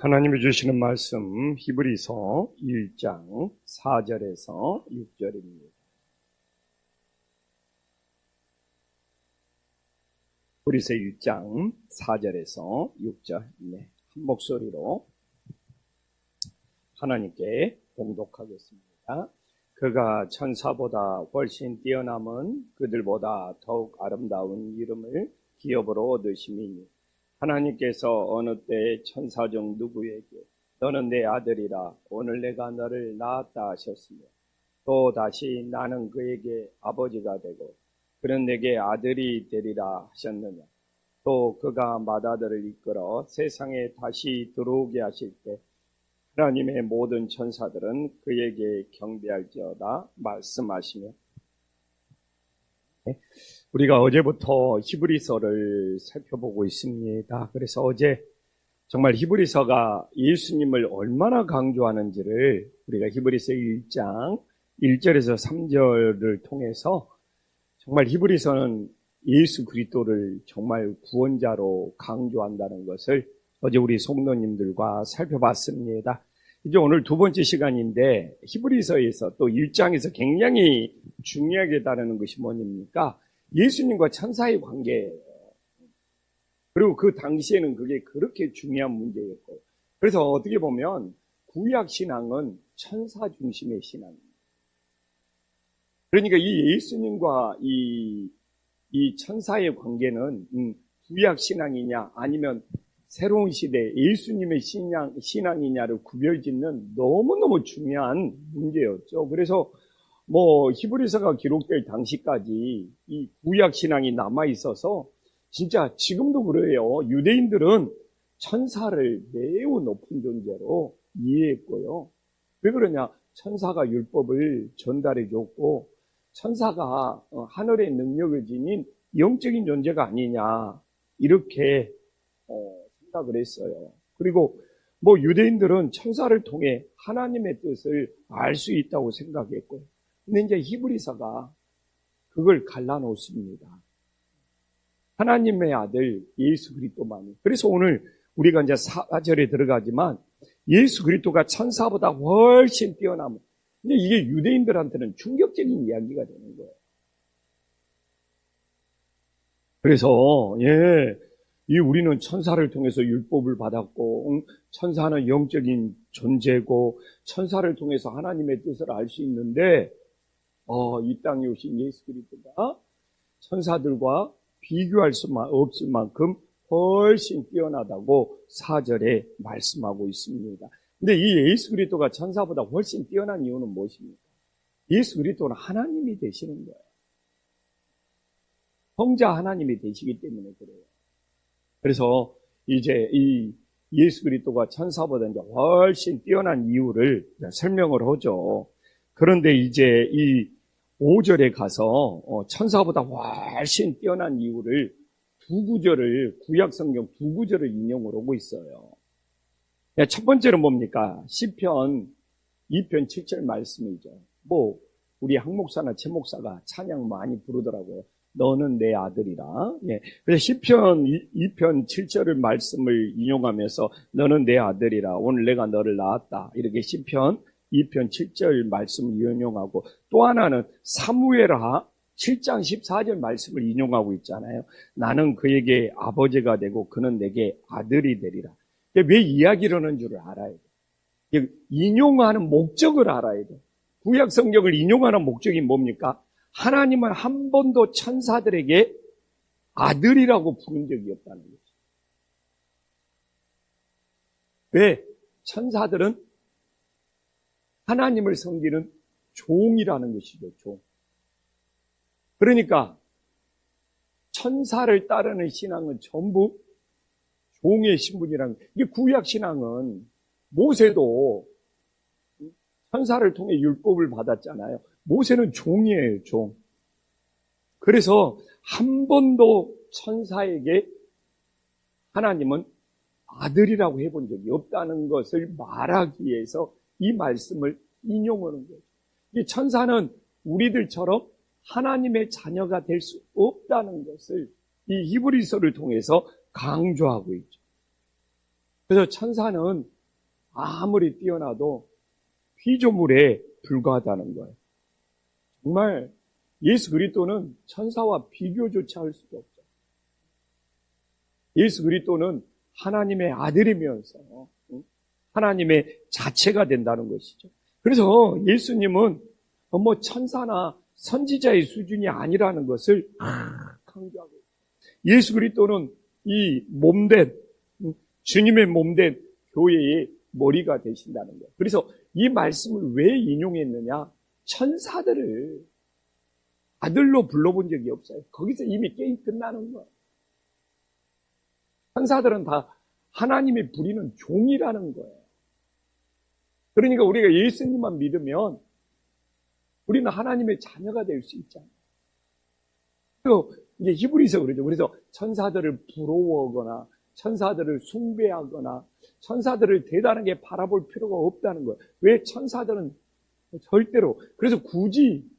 하나님이 주시는 말씀 히브리서 1장 4절에서 6절입니다. 히브리서 1장 4절에서 6절 한 목소리로 하나님께 봉독하겠습니다. 그가 천사보다 훨씬 뛰어남은 그들보다 더욱 아름다운 이름을 기업으로 얻으심이니 하나님께서 어느 때 천사 중 누구에게 너는 내 아들이라 오늘 내가 너를 낳았다 하셨으며 또 다시 나는 그에게 아버지가 되고 그는 내게 아들이 되리라 하셨느냐. 또 그가 맏아들을 이끌어 세상에 다시 들어오게 하실 때 하나님의 모든 천사들은 그에게 경배할지어다 말씀하시며, 우리가 어제부터 히브리서를 살펴보고 있습니다. 그래서 어제 정말 히브리서가 예수님을 얼마나 강조하는지를 우리가 히브리서 1장 1절에서 3절을 통해서 정말 히브리서는 예수 그리스도를 정말 구원자로 강조한다는 것을 어제 우리 성도님들과 살펴봤습니다. 이제 오늘 두 번째 시간인데 히브리서에서 또 1장에서 굉장히 중요하게 다루는 것이 뭐입니까? 예수님과 천사의 관계. 그리고 그 당시에는 그게 그렇게 중요한 문제였고, 그래서 어떻게 보면 구약 신앙은 천사 중심의 신앙입니다. 그러니까 이 예수님과 이 천사의 관계는 구약 신앙이냐 아니면 새로운 시대 예수님의 신앙이냐를 구별짓는 너무너무 중요한 문제였죠. 그래서 히브리서가 기록될 당시까지 이 구약 신앙이 남아 있어서 진짜 지금도 그래요. 유대인들은 천사를 매우 높은 존재로 이해했고요. 왜 그러냐? 천사가 율법을 전달해 줬고 천사가 하늘의 능력을 지닌 영적인 존재가 아니냐 이렇게 생각을 했어요. 그리고 유대인들은 천사를 통해 하나님의 뜻을 알 수 있다고 생각했고요. 근데 이제 히브리서가 그걸 갈라놓습니다. 하나님의 아들 예수 그리스도만이. 그래서 오늘 우리가 이제 4절에 들어가지만 예수 그리스도가 천사보다 훨씬 뛰어남은. 근데 이게 유대인들한테는 충격적인 이야기가 되는 거예요. 그래서 우리는 천사를 통해서 율법을 받았고 천사는 영적인 존재고 천사를 통해서 하나님의 뜻을 알 수 있는데 이 땅에 오신 예수 그리스도가 천사들과 비교할 수만 없을 만큼 훨씬 뛰어나다고 4절에 말씀하고 있습니다. 근데 이 예수 그리스도가 천사보다 훨씬 뛰어난 이유는 무엇입니까? 예수 그리스도는 하나님이 되시는 거예요. 성자 하나님이 되시기 때문에 그래요. 그래서 이제 이 예수 그리스도가 천사보다 이제 훨씬 뛰어난 이유를 설명을 하죠. 그런데 이제 이 5절에 가서 천사보다 훨씬 뛰어난 이유를 두 구절을 구약 성경 두 구절을 인용을 하고 있어요. 첫 번째는 뭡니까? 시편 2편 7절 말씀이죠. 우리 한 목사나 최 목사가 찬양 많이 부르더라고요. 너는 내 아들이라. 그래서 시편 2편 7절을 말씀을 인용하면서 너는 내 아들이라. 오늘 내가 너를 낳았다. 이렇게 시편 2편 7절 말씀을 인용하고 또 하나는 사무엘하 7장 14절 말씀을 인용하고 있잖아요. 나는 그에게 아버지가 되고 그는 내게 아들이 되리라. 왜 이야기를 하는 줄을 알아야 돼. 인용하는 목적을 알아야 돼. 구약 성경을 인용하는 목적이 뭡니까? 하나님은 한 번도 천사들에게 아들이라고 부른 적이 없다는 거죠. 왜? 천사들은 하나님을 섬기는 종이라는 것이죠. 종. 그러니까 천사를 따르는 신앙은 전부 종의 신분이라는 거예요. 이게 구약 신앙은 모세도 천사를 통해 율법을 받았잖아요. 모세는 종이에요, 종. 그래서 한 번도 천사에게 하나님은 아들이라고 해본 적이 없다는 것을 말하기 위해서 이 말씀을 인용하는 거예요. 이 천사는 우리들처럼 하나님의 자녀가 될 수 없다는 것을 이 히브리서를 통해서 강조하고 있죠. 그래서 천사는 아무리 뛰어나도 피조물에 불과하다는 거예요. 정말 예수 그리스도는 천사와 비교조차 할 수가 없죠. 예수 그리스도는 하나님의 아들이면서 하나님의 자체가 된다는 것이죠. 그래서 예수님은 뭐 천사나 선지자의 수준이 아니라는 것을 강조하고 있어요. 예수 그리스도는 이 몸된 주님의 몸된 교회의 머리가 되신다는 거예요. 그래서 이 말씀을 왜 인용했느냐? 천사들을 아들로 불러본 적이 없어요. 거기서 이미 게임 끝나는 거예요. 천사들은 다 하나님이 부리는 종이라는 거예요. 그러니까 우리가 예수님만 믿으면 우리는 하나님의 자녀가 될 수 있잖아요. 또 이제 히브리서 그러죠. 그래서 천사들을 부러워하거나 천사들을 숭배하거나 천사들을 대단하게 바라볼 필요가 없다는 거예요. 왜 천사들은 절대로, 그래서 굳이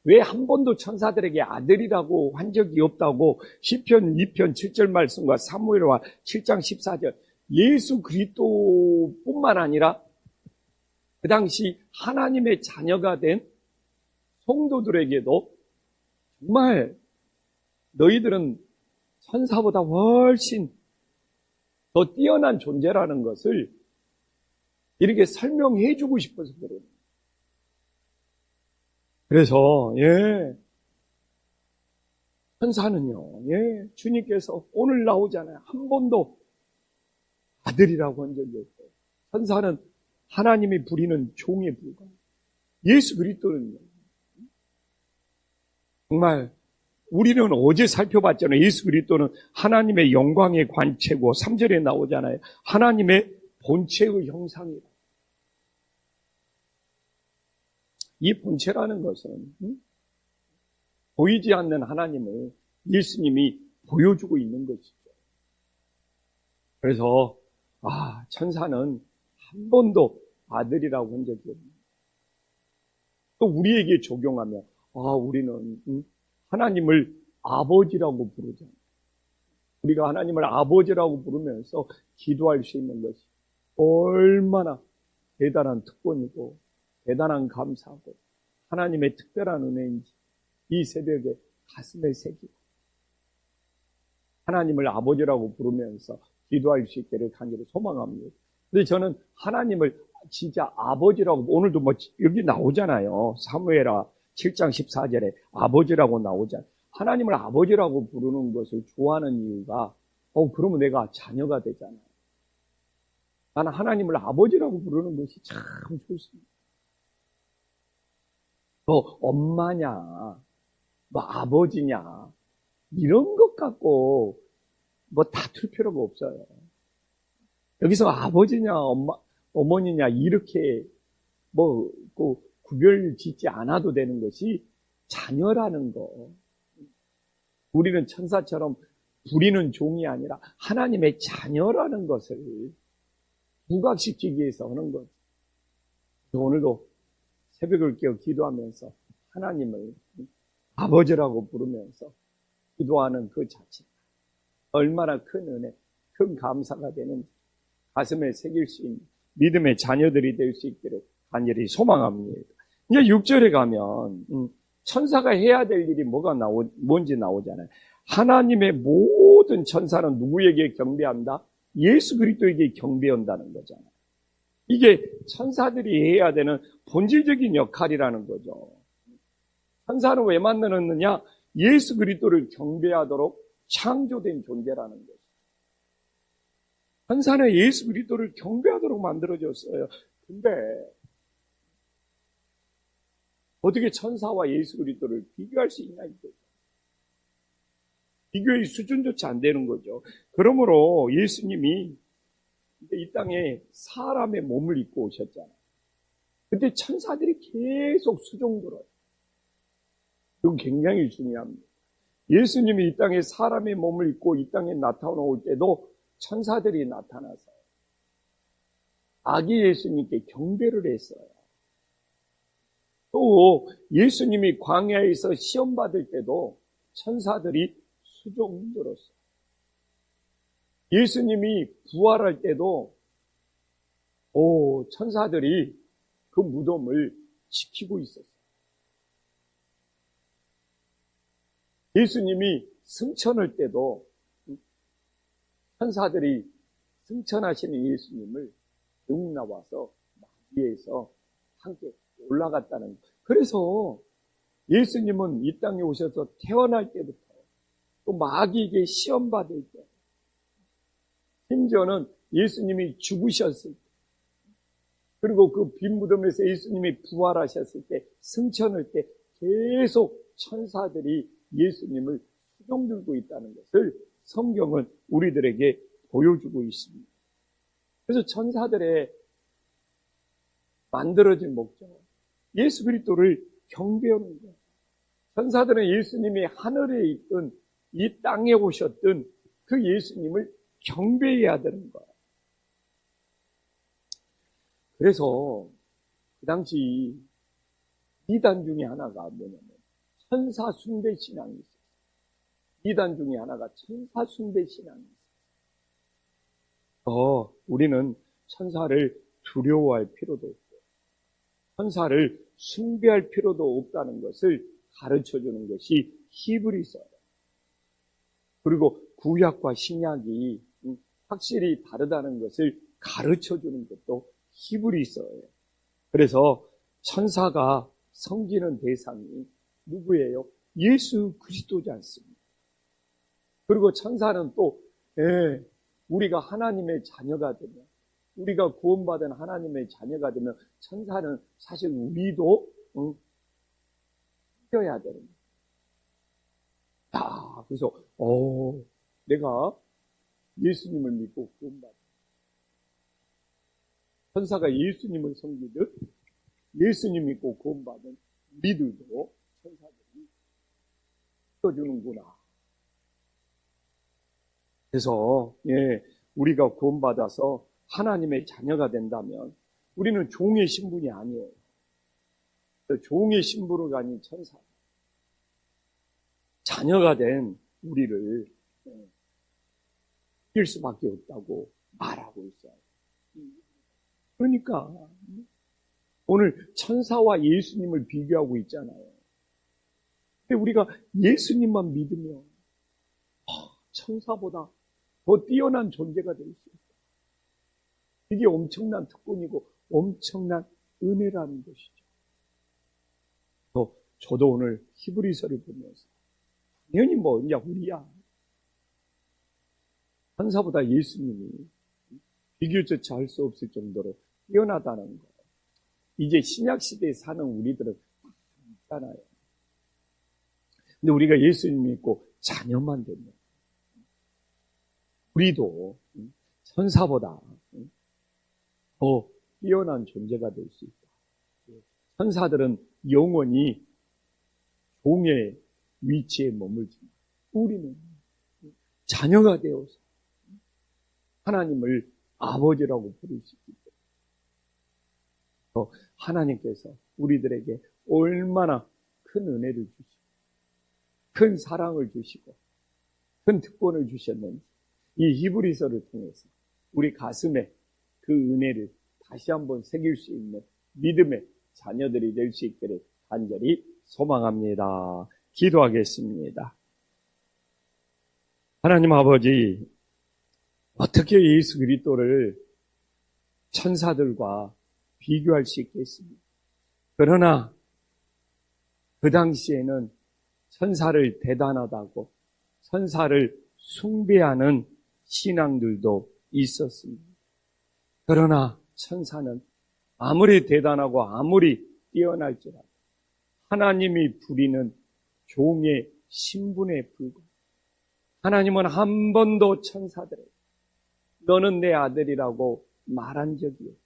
왜 한 번도 천사들에게 아들이라고 한 적이 없다고 시편 2편 7절 말씀과 사무엘와 7장 14절 예수 그리스도뿐만 아니라 그 당시 하나님의 자녀가 된 성도들에게도 정말 너희들은 천사보다 훨씬 더 뛰어난 존재라는 것을 이렇게 설명해 주고 싶어서 그래요. 그래서 천사는요, 주님께서 오늘 나오잖아요. 한 번도 아들이라고 한 적이 없어요. 천사는 하나님이 부리는 종에 불과. 예수 그리스도는요, 정말 우리는 어제 살펴봤잖아요. 예수 그리스도는 하나님의 영광의 관체고 3절에 나오잖아요. 하나님의 본체의 형상이다. 이 본체라는 것은 보이지 않는 하나님을 예수님이 보여주고 있는 것이죠. 그래서 천사는 한 번도 아들이라고 한 적이 없습니다. 또 우리에게 적용하면 우리는 하나님을 아버지라고 부르잖아요. 우리가 하나님을 아버지라고 부르면서 기도할 수 있는 것이 얼마나 대단한 특권이고 대단한 감사하고 하나님의 특별한 은혜인지 이 새벽에 가슴에 새기고 하나님을 아버지라고 부르면서 기도할 수 있기를 간절히 소망합니다. 근데 저는 하나님을 진짜 아버지라고, 오늘도 여기 나오잖아요. 사무엘하 7장 14절에 아버지라고 나오잖아요. 하나님을 아버지라고 부르는 것을 좋아하는 이유가 그러면 내가 자녀가 되잖아요. 나는 하나님을 아버지라고 부르는 것이 참 좋습니다. 엄마냐, 아버지냐, 이런 것 갖고 다툴 필요가 없어요. 여기서 아버지냐, 어머니냐, 이렇게 구별 짓지 않아도 되는 것이 자녀라는 거. 우리는 천사처럼 부리는 종이 아니라 하나님의 자녀라는 것을 부각시키기 위해서 하는 것. 오늘도 새벽을 깨어 기도하면서 하나님을 아버지라고 부르면서 기도하는 그 자체. 얼마나 큰 은혜, 큰 감사가 되는지 가슴에 새길 수 있는 믿음의 자녀들이 될 수 있기를 간절히 소망합니다. 이제 6절에 가면 천사가 해야 될 일이 뭔지 나오잖아요. 하나님의 모든 천사는 누구에게 경배한다? 예수 그리스도에게 경배한다는 거잖아요. 이게 천사들이 해야 되는 본질적인 역할이라는 거죠. 천사는 왜 만들었느냐? 예수 그리스도를 경배하도록 창조된 존재라는 거죠. 천사는 예수 그리스도를 경배하도록 만들어졌어요. 근데 어떻게 천사와 예수 그리스도를 비교할 수 있나 이거죠. 비교의 수준조차 안 되는 거죠. 그러므로 예수님이 이 땅에 사람의 몸을 입고 오셨잖아요. 근데 천사들이 계속 수종들어요. 이건 굉장히 중요합니다. 예수님이 이 땅에 사람의 몸을 입고 이 땅에 나타나올 때도 천사들이 나타나서 아기 예수님께 경배를 했어요. 또 예수님이 광야에서 시험 받을 때도 천사들이 수종들었어요. 예수님이 부활할 때도 천사들이 그 무덤을 지키고 있었어요. 예수님이 승천할 때도 천사들이 승천하시는 예수님을 쭉 나와서 마귀에서 함께 올라갔다는 거예요. 그래서 예수님은 이 땅에 오셔서 태어날 때부터 또 마귀에게 시험받을 때, 심지어는 예수님이 죽으셨을 때, 그리고 그 빈 무덤에서 예수님이 부활하셨을 때, 승천할 때 계속 천사들이 예수님을 수종 들고 있다는 것을 성경은 우리들에게 보여주고 있습니다. 그래서 천사들의 만들어진 목적은 예수 그리스도를 경배하는 거예요. 천사들은 예수님이 하늘에 있든 이 땅에 오셨든 그 예수님을 경배해야 되는 거예요. 그래서 그 당시 이단 중에 하나가 뭐냐면 천사 숭배 신앙이 있어요. 이단 중에 하나가 천사 숭배 신앙이 있어요. 우리는 천사를 두려워할 필요도 없고 천사를 숭배할 필요도 없다는 것을 가르쳐주는 것이 히브리서예요. 그리고 구약과 신약이 확실히 다르다는 것을 가르쳐주는 것도 히브리서예요. 그래서 천사가 섬기는 대상이 누구예요? 예수 그리스도지 않습니까? 그리고 천사는 또 우리가 하나님의 자녀가 되면, 우리가 구원받은 하나님의 자녀가 되면 천사는 사실 우리도 섬겨야 되는 거예요. 그래서 내가 예수님을 믿고 구원받은 천사가 예수님을 섬기듯 예수님 믿고 구원받은 우리들도 천사들이 믿어주는구나. 그래서 우리가 구원받아서 하나님의 자녀가 된다면 우리는 종의 신분이 아니에요. 종의 신분으로 가진 천사, 자녀가 된 우리를 이길 수밖에 없다고 말하고 있어요. 그러니까 오늘 천사와 예수님을 비교하고 있잖아요. 근데 우리가 예수님만 믿으면 천사보다 더 뛰어난 존재가 될 수 있어요. 이게 엄청난 특권이고 엄청난 은혜라는 것이죠. 저도 오늘 히브리서를 보면서 당연히 우리야. 천사보다 예수님이 비교조차 할 수 없을 정도로 뛰어나다는 거예요. 이제 신약시대에 사는 우리들은 있잖아요. 근데 우리가 예수님 믿고 자녀만 되면 우리도 천사보다 더 뛰어난 존재가 될 수 있다. 천사들은 영원히 종의 위치에 머물지만 우리는 자녀가 되어서 하나님을 아버지라고 부를 수 있기 때문에 하나님께서 우리들에게 얼마나 큰 은혜를 주시고 큰 사랑을 주시고 큰 특권을 주셨는지 이 히브리서를 통해서 우리 가슴에 그 은혜를 다시 한번 새길 수 있는 믿음의 자녀들이 될 수 있기를 간절히 소망합니다. 기도하겠습니다. 하나님 아버지, 어떻게 예수 그리스도를 천사들과 비교할 수 있겠습니까? 그러나 그 당시에는 천사를 대단하다고 천사를 숭배하는 신앙들도 있었습니다. 그러나 천사는 아무리 대단하고 아무리 뛰어날지라도 하나님이 부리는 종의 신분에 불과 하나님은 한 번도 천사들에게 너는 내 아들이라고 말한 적이 없고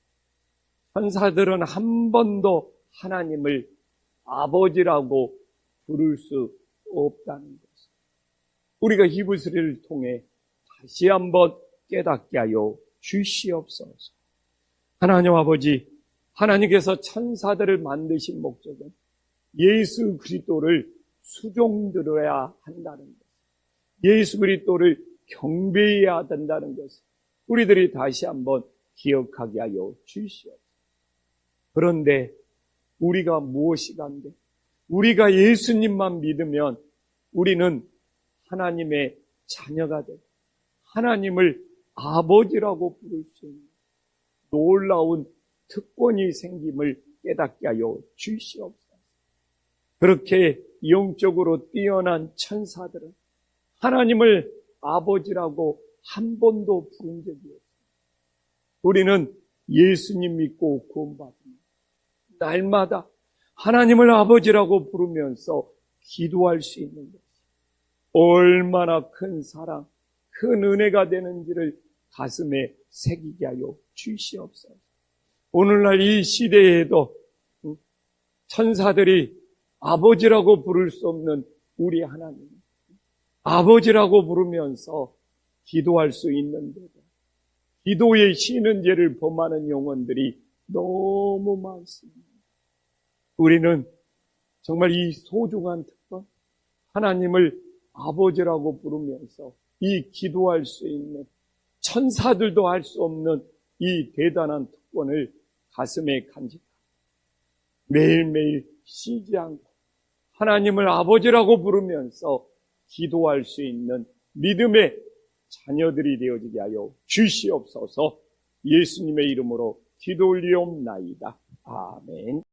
천사들은 한 번도 하나님을 아버지라고 부를 수 없다는 것을 우리가 히브리서를 통해 다시 한번 깨닫게 하여 주시옵소서. 하나님 아버지, 하나님께서 천사들을 만드신 목적은 예수 그리스도를 수종들어야 한다는 것, 예수 그리스도를 경배해야 된다는 것을 우리들이 다시 한번 기억하게 하여 주시옵소서. 그런데 우리가 무엇이 간데? 우리가 예수님만 믿으면 우리는 하나님의 자녀가 되고 하나님을 아버지라고 부를 수 있는 놀라운 특권이 생김을 깨닫게 하여 주시옵소서. 그렇게 영적으로 뛰어난 천사들은 하나님을 아버지라고 한 번도 부른 적이 없습니다. 우리는 예수님 믿고 구원받습니다. 날마다 하나님을 아버지라고 부르면서 기도할 수 있는 것이 얼마나 큰 사랑, 큰 은혜가 되는지를 가슴에 새기게 하여 주시옵소서. 오늘날 이 시대에도 천사들이 아버지라고 부를 수 없는 우리 하나님, 아버지라고 부르면서 기도할 수 있는데도 기도에 쉬는 죄를 범하는 영혼들이 너무 많습니다. 우리는 정말 이 소중한 특권, 하나님을 아버지라고 부르면서 이 기도할 수 있는 천사들도 할 수 없는 이 대단한 특권을 가슴에 간직하고 매일매일 쉬지 않고 하나님을 아버지라고 부르면서 기도할 수 있는 믿음의 자녀들이 되어지게 하여 주시옵소서. 예수님의 이름으로 기도 올리옵나이다. 아멘.